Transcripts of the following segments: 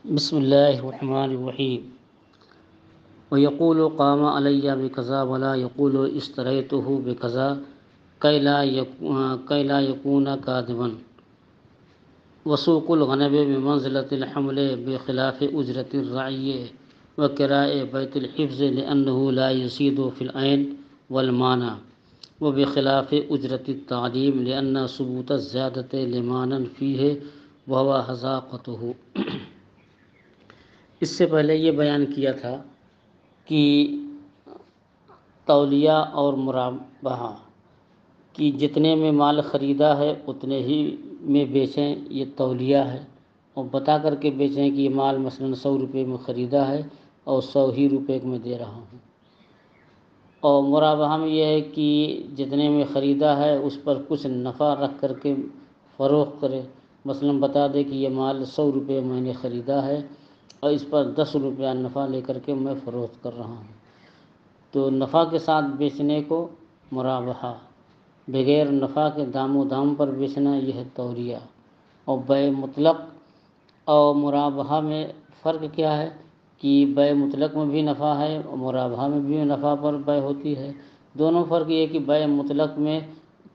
بسم اللہ الرحمن الرحیم ویقول قام علی بکذا ولا یقول اشتریتہ بکذا کی لا یکون کاذبا وسوق الغنم بمنزلة الحمل بخلاف اجرة الرعی وکراء بیت الحفظ لأنه لا يزيد في العین والمعنى وبخلاف اجرة التعلیم لأن ثبوت الزیادة لمعنى فیہ وهو حذاقته۔ اس سے پہلے یہ بیان کیا تھا کہ تولیہ اور مرابحہ کہ جتنے میں مال خریدا ہے اتنے ہی میں بیچیں، یہ تولیہ ہے، اور بتا کر کے بیچیں کہ یہ مال مثلا 100 روپے میں خریدا ہے اور 100 ہی روپے میں دے رہا ہوں۔ اور مرابحہ میں یہ ہے کہ جتنے میں خریدا ہے اس پر کچھ نفع رکھ کر کے فروخت کرے، مثلا بتا دے کہ یہ مال 100 روپے میں نے خریدا ہے اور اس پر 10 روپیہ نفع لے کر کے میں فروخت کر رہا ہوں، تو نفع کے ساتھ بیچنے کو مرابحہ، بغیر نفع کے دام و دام پر بیچنا یہ ہے تولیہ۔ اور بیع مطلق اور مرابحہ میں فرق کیا ہے کہ بیع مطلق میں بھی نفع ہے اور مرابحہ میں بھی نفع پر بیع ہوتی ہے۔ دونوں فرق یہ ہے کہ بیع مطلق میں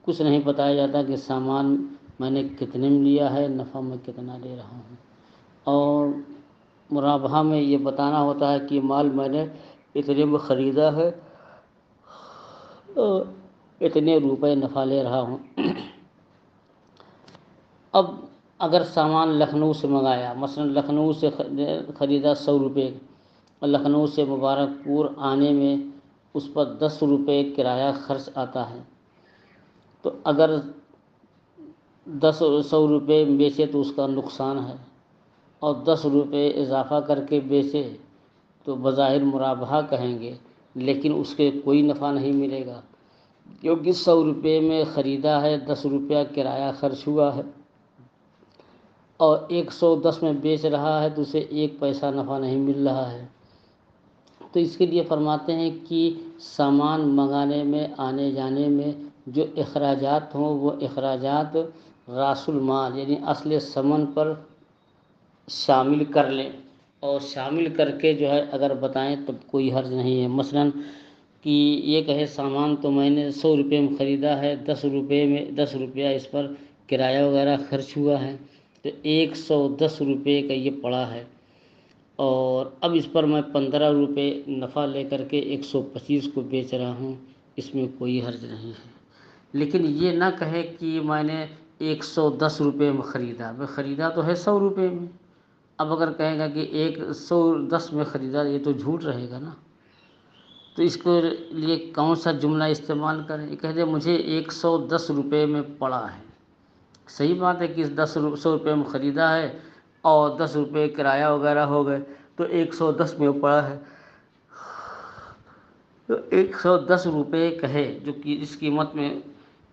کچھ نہیں بتایا جاتا کہ سامان میں نے کتنے میں لیا ہے، نفع میں کتنا لے رہا ہوں، اور مرابحہ میں یہ بتانا ہوتا ہے کہ مال میں نے اتنے میں خریدا ہے اور اتنے روپے نفع لے رہا ہوں۔ اب اگر سامان لکھنؤ سے منگایا، مثلا لکھنؤ سے خریدا 100 روپے اور لکھنؤ سے مبارک پور آنے میں اس پر 10 روپے کرایہ خرچ آتا ہے، تو اگر 100 روپے بیچے تو اس کا نقصان ہے، اور 10 روپے اضافہ کر کے بیچے تو بظاہر مرابحہ کہیں گے، لیکن اس کے کوئی نفع نہیں ملے گا، کیونکہ 100 روپے میں خریدا ہے، 10 روپیہ کرایہ خرچ ہوا ہے، اور 110 میں بیچ رہا ہے تو اسے 1 پیسہ نفع نہیں مل رہا ہے۔ تو اس کے لیے فرماتے ہیں کہ سامان منگانے میں، آنے جانے میں جو اخراجات ہوں وہ اخراجات راس المال یعنی اصل ثمن پر شامل کر لیں، اور شامل کر کے جو ہے اگر بتائیں تو کوئی حرج نہیں ہے۔ مثلا کہ یہ کہے سامان تو میں نے 100 روپے میں خریدا ہے، 10 روپیہ اس پر کرایہ وغیرہ خرچ ہوا ہے، تو 110 روپے کا یہ پڑا ہے، اور اب اس پر میں 15 روپے نفع لے کر کے 125 کو بیچ رہا ہوں، اس میں کوئی حرج نہیں ہے۔ لیکن یہ نہ کہے کہ میں نے 110 روپے میں خریدا، میں خریدا تو ہے 100 روپے میں، اب اگر کہے گا کہ 110 میں خریدا، یہ تو جھوٹ رہے گا نا۔ تو اس کے لیے کون سا جملہ استعمال کریں؟ یہ کہہ دے مجھے 110 روپے میں پڑا ہے، صحیح بات ہے کہ 100 روپے میں خریدا ہے اور 10 روپے کرایہ وغیرہ ہو گئے تو 110 میں پڑا ہے، تو 110 روپے کہے جو کہ اس قیمت میں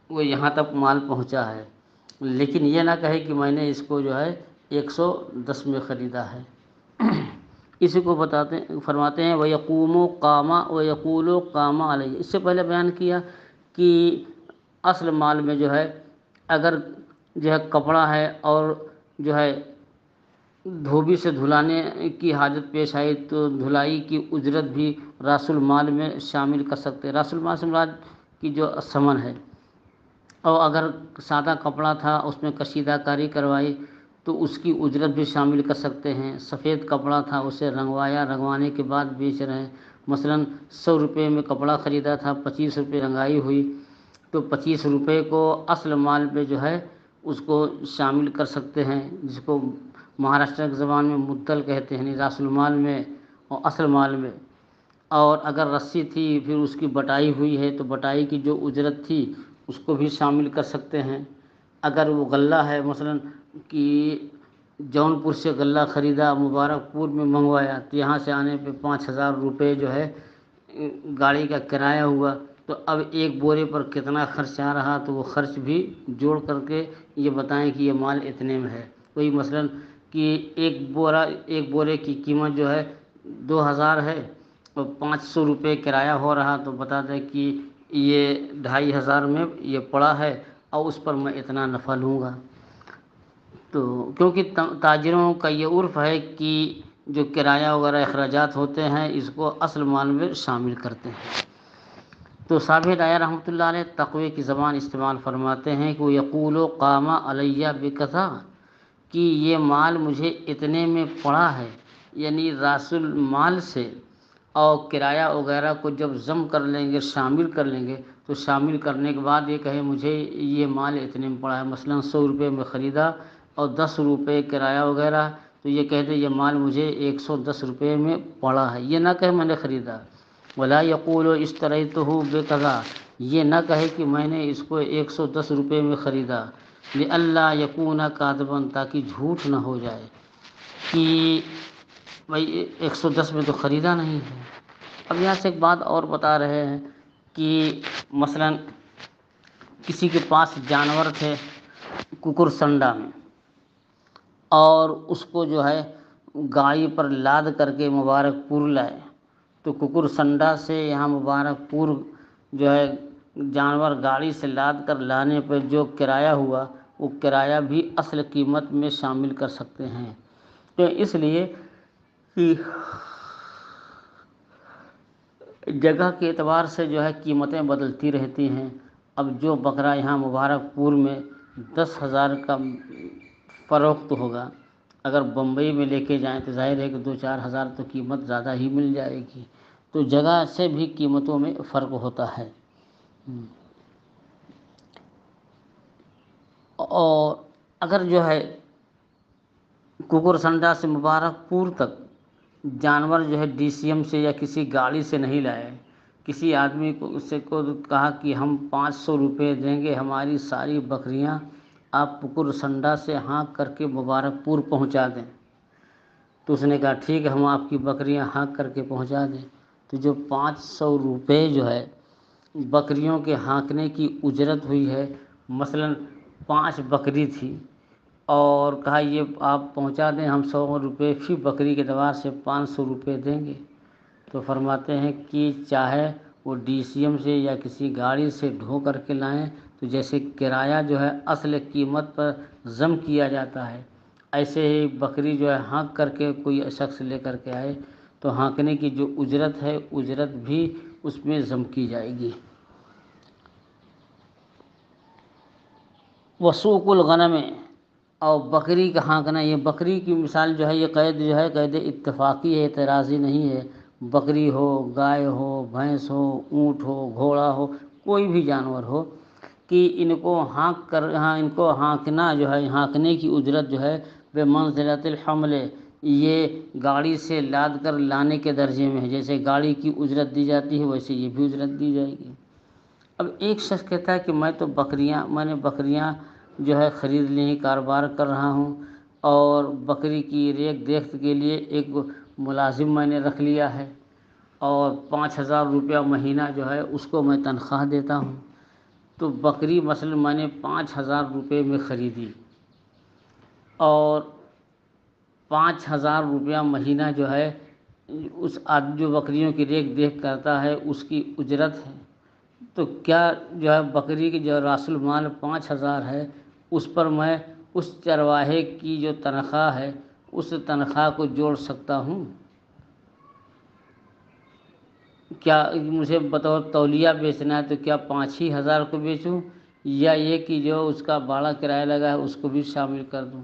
وہ یہاں تک مال پہنچا ہے، لیکن یہ نہ کہے کہ میں نے اس کو جو ہے 110 میں خریدا ہے۔ اسی کو فرماتے ہیں وَيَقُولُ قَامَ عَلَيَّ۔ اس سے پہلے بیان کیا کہ اصل مال میں جو ہے اگر جو ہے کپڑا ہے اور جو ہے دھوبی سے دھلانے کی حاجت پیش آئی تو دھلائی کی اجرت بھی راس المال میں شامل کر سکتے ہیں۔ راس المال سے مراد کی جو ثمن ہے، اور اگر سادہ کپڑا تھا اس میں کشیدہ کاری کروائی تو اس کی اجرت بھی شامل کر سکتے ہیں۔ سفید کپڑا تھا اسے رنگوایا، رنگوانے کے بعد بیچ رہے ہیں، مثلا 100 روپے میں کپڑا خریدا تھا، 25 روپے رنگائی ہوئی، تو 25 روپے کو اصل مال پہ جو ہے اس کو شامل کر سکتے ہیں، جس کو مہاراشٹر کی زبان میں مدل کہتے ہیں، یعنی راس المال میں اور اصل مال میں۔ اور اگر رسی تھی پھر اس کی بٹائی ہوئی ہے تو بٹائی کی جو اجرت تھی اس کو بھی شامل کر سکتے ہیں۔ اگر وہ غلہ ہے، مثلا کہ جونپور سے غلہ خریدا، مبارک پور میں منگوایا، تو یہاں سے آنے پہ 5000 روپے جو ہے گاڑی کا کرایہ ہوا، تو اب ایک بورے پر کتنا خرچ آ رہا تو وہ خرچ بھی جوڑ کر کے یہ بتائیں کہ یہ مال اتنے میں ہے۔ کوئی مثلا کہ ایک بورے کی قیمت جو ہے 2000 ہے اور 500 روپے کرایہ ہو رہا تو بتا دیں کہ یہ 2500 میں یہ پڑا ہے اور اس پر میں اتنا نفع لوں گا۔ تو کیونکہ تاجروں کا یہ عرف ہے کہ جو کرایہ وغیرہ اخراجات ہوتے ہیں اس کو اصل مال میں شامل کرتے ہیں۔ تو صاحب دایہ رحمۃ اللہ علیہ تقوی کی زبان استعمال فرماتے ہیں کہ وہ یقول قام علیہ بکذا، کہ یہ مال مجھے اتنے میں پڑا ہے، یعنی راس المال سے اور کرایہ وغیرہ کو جب ضم کر لیں گے، شامل کر لیں گے، تو شامل کرنے کے بعد یہ کہے مجھے یہ مال اتنے میں پڑا ہے، مثلا 100 روپے میں خریدا اور 10 روپے کرایہ وغیرہ، تو یہ کہہ دے یہ مال مجھے 110 روپے میں پڑا ہے، یہ نہ کہے میں نے خریدا۔ ولا یقول اشتریتہ بکذا، یہ نہ کہے کہ میں نے اس کو 110 روپے میں خریدا، لئلا یکون کاذبا، تاکہ جھوٹ نہ ہو جائے کہ بھائی 110 میں تو خریدا نہیں ہے۔ اب یہاں سے ایک بات اور بتا رہے ہیں کہ مثلا کسی کے پاس جانور تھے ککر سنڈا میں، اور اس کو جو ہے گاڑی پر لاد کر کے مبارک پور لائے، تو ککر سنڈا سے یہاں مبارک پور جو ہے جانور گاڑی سے لاد کر لانے پر جو کرایہ ہوا وہ کرایہ بھی اصل قیمت میں شامل کر سکتے ہیں۔ تو اس لیے کہ جگہ کے اعتبار سے جو ہے قیمتیں بدلتی رہتی ہیں۔ اب جو بکرا یہاں مبارک پور میں 10,000 کا فروخت ہوگا، اگر بمبئی میں لے کے جائیں تو ظاہر ہے کہ 2-4 ہزار تو قیمت زیادہ ہی مل جائے گی۔ تو جگہ سے بھی قیمتوں میں فرق ہوتا ہے۔ اور اگر جو ہے ککر سنڈا سے مبارک پور تک جانور جو ہے ڈی سی ایم سے یا کسی گاڑی سے نہیں لائے، کسی آدمی کو اس سے کو کہا کہ ہم 500 روپے دیں گے ہماری ساری بکریاں آپ ککر سنڈا سے ہانک کر کے مبارک پور پہنچا دیں، تو اس نے کہا ٹھیک ہے ہم آپ کی بکریاں ہانک کر کے پہنچا دیں۔ تو جو 500 روپے جو ہے بکریوں کے ہانکنے کی اجرت ہوئی ہے، مثلا 5 بکری تھی اور کہا یہ آپ پہنچا دیں، ہم 100 روپے فی بکری کے اعتبار سے 500 روپے دیں گے، تو فرماتے ہیں کہ چاہے وہ ڈی سی ایم سے یا کسی گاڑی سے ڈھو کر کے لائیں، تو جیسے کرایہ جو ہے اصل قیمت پر ضم کیا جاتا ہے، ایسے ہی بکری جو ہے ہانک کر کے کوئی شخص لے کر کے آئے تو ہانکنے کی جو اجرت ہے اجرت بھی اس میں ضم کی جائے گی۔ وسوق الغنم، اور بکری کا ہانکنا، یہ بکری کی مثال جو ہے یہ قید جو ہے قید اتفاقی ہے، اعتراضی نہیں ہے۔ بکری ہو، گائے ہو، بھینس ہو، اونٹ ہو، گھوڑا ہو، کوئی بھی جانور ہو کہ ان کو ان کو ہانکنا جو ہے، ہانکنے کی اجرت جو ہے بمنزلۃ الحمل، یہ گاڑی سے لاد کر لانے کے درجے میں ہے، جیسے گاڑی کی اجرت دی جاتی ہے ویسے یہ بھی اجرت دی جائے گی۔ اب ایک شخص کہتا ہے کہ میں نے بکریاں جو ہے خرید لی، کاروبار کر رہا ہوں، اور بکری کی دیکھ کے لیے ایک ملازم میں نے رکھ لیا ہے، اور 5,000 روپیہ مہینہ جو ہے اس کو میں تنخواہ دیتا ہوں۔ تو بکری مثلا میں نے 5,000 روپے میں خریدی، اور 5,000 روپیہ مہینہ جو ہے اس آدمی جو بکریوں کی دیکھ کرتا ہے اس کی اجرت ہے، تو کیا جو ہے بکری کی جو راس المال 5,000 ہے اس پر میں اس چرواہے کی جو تنخواہ ہے اس تنخواہ کو جوڑ سکتا ہوں؟ کیا مجھے بطور تولیہ بیچنا ہے تو کیا 5,000 کو بیچوں، یا یہ کہ جو اس کا بھاڑا کرایہ لگا ہے اس کو بھی شامل کر دوں؟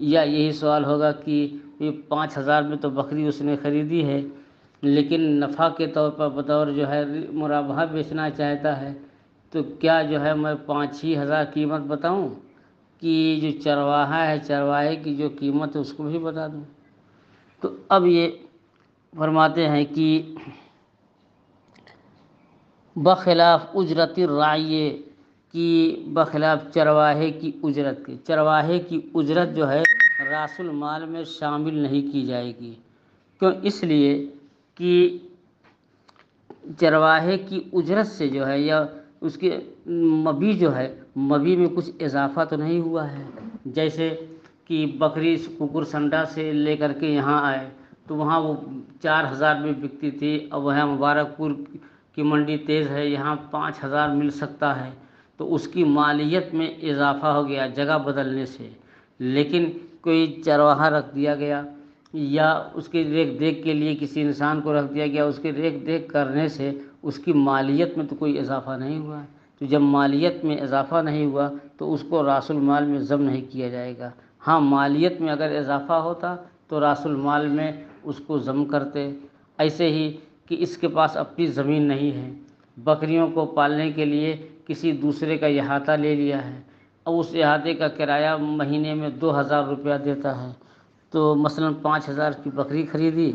یا یہی سوال ہوگا کہ یہ 5,000 میں تو بکری اس نے خریدی ہے لیکن نفع کے طور پر بطور جو ہے مرابحہ بیچنا چاہتا ہے، تو کیا جو ہے میں 5,000 قیمت بتاؤں کہ جو چرواہا ہے چرواہے کی جو قیمت ہے اس کو بھی بتا دوں؟ تو اب یہ فرماتے ہیں کہ بخلاف اجرت الراعی، کی بخلاف چرواہے کی اجرت کے، چرواہے کی اجرت جو ہے راس المال میں شامل نہیں کی جائے گی۔ کیوں؟ اس لیے کہ چرواہے کی اجرت سے جو ہے یا اس کے مبی جو ہے، مبی میں کچھ اضافہ تو نہیں ہوا ہے۔ جیسے کہ بکری ککر سنڈا سے لے کر کے یہاں آئے تو وہاں وہ 4,000 میں بکتی تھی، اب وہاں مبارک پور کی منڈی تیز ہے، یہاں 5,000 مل سکتا ہے، تو اس کی مالیت میں اضافہ ہو گیا جگہ بدلنے سے۔ لیکن کوئی چرواہا رکھ دیا گیا یا اس کی دیکھ دیکھ کے لیے کسی انسان کو رکھ دیا گیا، اس کے دیکھ دیکھ کرنے سے اس کی مالیت میں تو کوئی اضافہ نہیں ہوا ہے۔ تو جب مالیت میں اضافہ نہیں ہوا تو اس کو راس المال میں ضم نہیں کیا جائے گا۔ ہاں، مالیت میں اگر اضافہ ہوتا تو راس المال میں اس کو ضم کرتے۔ ایسے ہی کہ اس کے پاس اپنی زمین نہیں ہے، بکریوں کو پالنے کے لیے کسی دوسرے کا احاطہ لے لیا ہے، اور اس احاطے کا کرایہ مہینے میں 2000 روپیہ دیتا ہے، تو مثلاً 5000 کی بکری خریدی،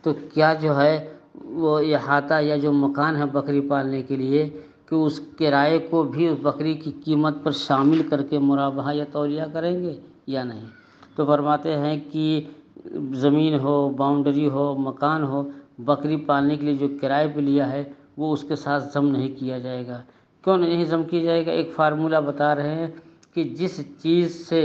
تو کیا جو ہے وہ احاطہ یا جو مکان ہے بکری پالنے کے لیے، کہ اس کرائے کو بھی اس بکری کی قیمت پر شامل کر کے مرابحہ یا تولیہ کریں گے یا نہیں؟ تو فرماتے ہیں کہ زمین ہو، باؤنڈری ہو، مکان ہو، بکری پالنے کے لیے جو کرائے پہ لیا ہے وہ اس کے ساتھ ضم نہیں کیا جائے گا۔ کیوں نہیں ضم کیا جائے گا؟ ایک فارمولہ بتا رہے ہیں کہ جس چیز سے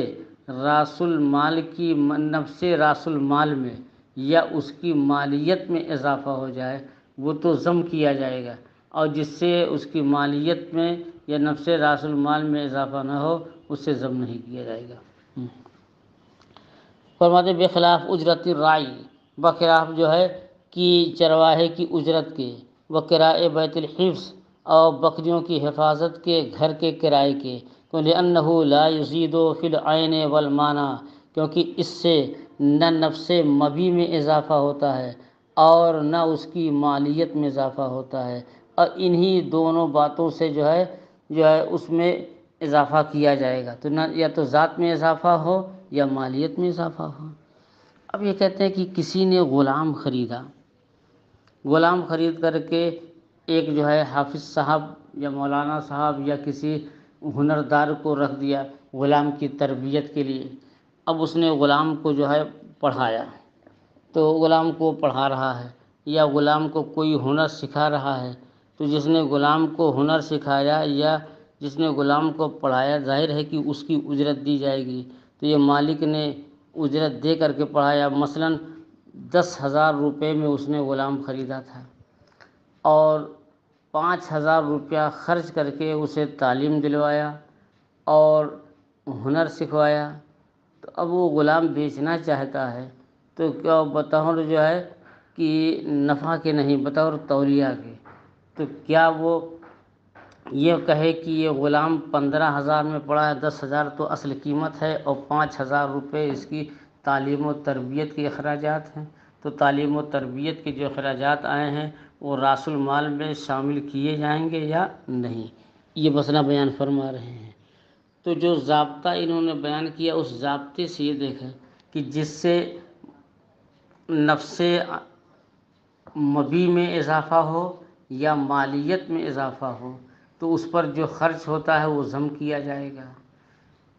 راس المال کی نفس راس المال میں یا اس کی مالیت میں اضافہ ہو جائے وہ تو ضم کیا جائے گا، اور جس سے اس کی مالیت میں یا نفس راس المال میں اضافہ نہ ہو اس سے ضم نہیں کیا جائے گا۔ فرماتے بخلاف اجرت الراعی، بخلاف جو ہے کہ چرواہے کی اجرت کے، وکرائے بیت الحفظ، اور بکریوں کی حفاظت کے گھر کے کرائے کے، لأنه لا يزيد في العين والمعنى، کیونکہ اس سے نہ نفس مبی میں اضافہ ہوتا ہے اور نہ اس کی مالیت میں اضافہ ہوتا ہے، اور انہی دونوں باتوں سے جو ہے اس میں اضافہ کیا جائے گا، تو نہ یا تو ذات میں اضافہ ہو یا مالیت میں اضافہ ہو۔ اب یہ کہتے ہیں کہ کسی نے غلام خریدا، غلام خرید کر کے ایک جو ہے حافظ صاحب یا مولانا صاحب یا کسی ہنردار کو رکھ دیا غلام کی تربیت کے لیے۔ اب اس نے غلام کو جو ہے پڑھایا، تو غلام کو پڑھا رہا ہے یا غلام کو کوئی ہنر سکھا رہا ہے، تو جس نے غلام کو ہنر سکھایا یا جس نے غلام کو پڑھایا ظاہر ہے کہ اس کی اجرت دی جائے گی۔ تو یہ مالک نے اجرت دے کر کے پڑھایا، مثلاً 10,000 روپے میں اس نے غلام خریدا تھا اور 5,000 روپیہ خرچ کر کے اسے تعلیم دلوایا اور ہنر سکھوایا، تو اب وہ غلام بیچنا چاہتا ہے تو کیا بطور جو ہے کہ نفع کے نہیں، بطور تولیہ کے، تو کیا وہ یہ کہے کہ یہ غلام 15,000 میں پڑا ہے، 10,000 تو اصل قیمت ہے اور 5,000 روپے اس کی تعلیم و تربیت کے اخراجات ہیں؟ تو تعلیم و تربیت کے جو اخراجات آئے ہیں وہ راس المال میں شامل کیے جائیں گے یا نہیں؟ یہ مسئلہ بیان فرما رہے ہیں۔ تو جو ضابطہ انہوں نے بیان کیا اس ضابطے سے یہ دیکھیں کہ جس سے نفس مبی میں اضافہ ہو یا مالیت میں اضافہ ہو تو اس پر جو خرچ ہوتا ہے وہ ضم کیا جائے گا۔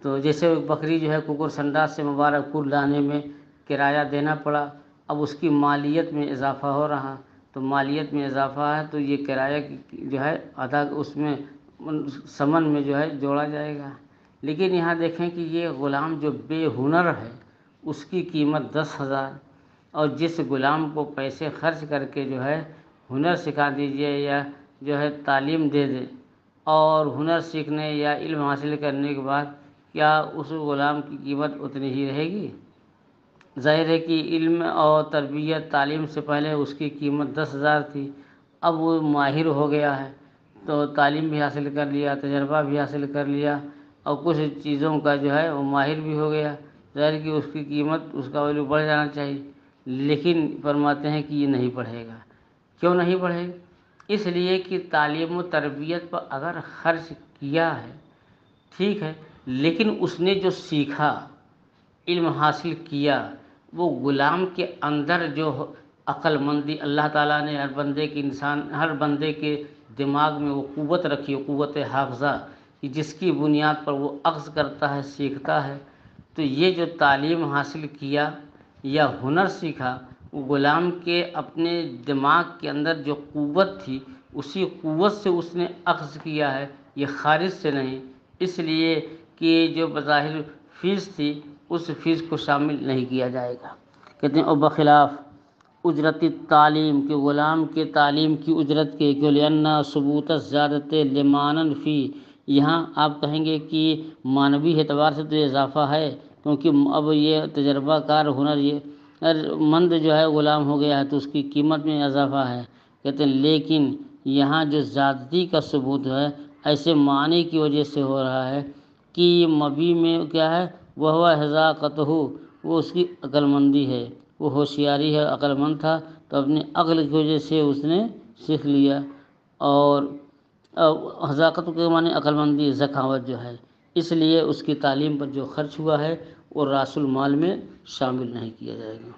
تو جیسے بکری جو ہے ککر سنڈا سے مبارک پور لانے میں کرایہ دینا پڑا، اب اس کی مالیت میں اضافہ ہو رہا، تو مالیت میں اضافہ ہے تو یہ کرایہ جو ہے آدھا اس میں ثمن میں جو ہے جوڑا جائے گا۔ لیکن یہاں دیکھیں کہ یہ غلام جو بے ہنر ہے اس کی قیمت 10,000، اور جس غلام کو پیسے خرچ کر کے جو ہے ہنر سکھا دیجئے یا جو ہے تعلیم دے دے، اور ہنر سیکھنے یا علم حاصل کرنے کے بعد کیا اس غلام کی قیمت اتنی ہی رہے گی؟ ظاہر ہے کہ علم اور تربیت تعلیم سے پہلے اس کی قیمت 10,000 تھی، اب وہ ماہر ہو گیا ہے تو تعلیم بھی حاصل کر لیا، تجربہ بھی حاصل کر لیا اور کچھ چیزوں کا جو ہے وہ ماہر بھی ہو گیا، ظاہر کہ اس کی قیمت اس کا ویلیو بڑھ جانا چاہیے، لیکن فرماتے ہیں کہ یہ نہیں بڑھے گا۔ کیوں نہیں بڑھے گا؟ اس لیے کہ تعلیم و تربیت پر اگر خرچ کیا ہے ٹھیک ہے، لیکن اس نے جو سیکھا، علم حاصل کیا، وہ غلام کے اندر جو عقل مندی اللہ تعالیٰ نے ہر بندے کے دماغ میں وہ قوت رکھی، قوت حافظہ، کہ جس کی بنیاد پر وہ اخذ کرتا ہے، سیکھتا ہے، تو یہ جو تعلیم حاصل کیا یا ہنر سیکھا وہ غلام کے اپنے دماغ کے اندر جو قوت تھی اسی قوت سے اس نے اخذ کیا ہے، یہ خارج سے نہیں، اس لیے کہ جو بظاہر فیس تھی اس فیس کو شامل نہیں کیا جائے گا۔ کہتے ہیں اور بخلاف اجرت تعلیم کے، غلام کے تعلیم کی اجرت کے، لأن ثبوت الزیادت لمانن فی، یہاں آپ کہیں گے کہ معنوی اعتبار سے تو اضافہ ہے، کیونکہ اب یہ تجربہ کار ہنر یہ مند جو ہے غلام ہو گیا ہے تو اس کی قیمت میں اضافہ ہے. کہتے ہیں لیکن یہاں جو زیادتی کا ثبوت ہے ایسے معنی کی وجہ سے ہو رہا ہے کہ یہ مبی میں کیا ہے، وہ حذاقتہ، وہ اس کی عقل مندی ہے، وہ ہوشیاری ہے، عقل مند تھا تو اپنی عقل کی وجہ سے اس نے سیکھ لیا. اور حذاقت کے معنی عقل مندی، ذکاوت جو ہے، اس لیے اس کی تعلیم پر جو خرچ ہوا ہے وہ راس المال میں شامل نہیں کیا جائے گا.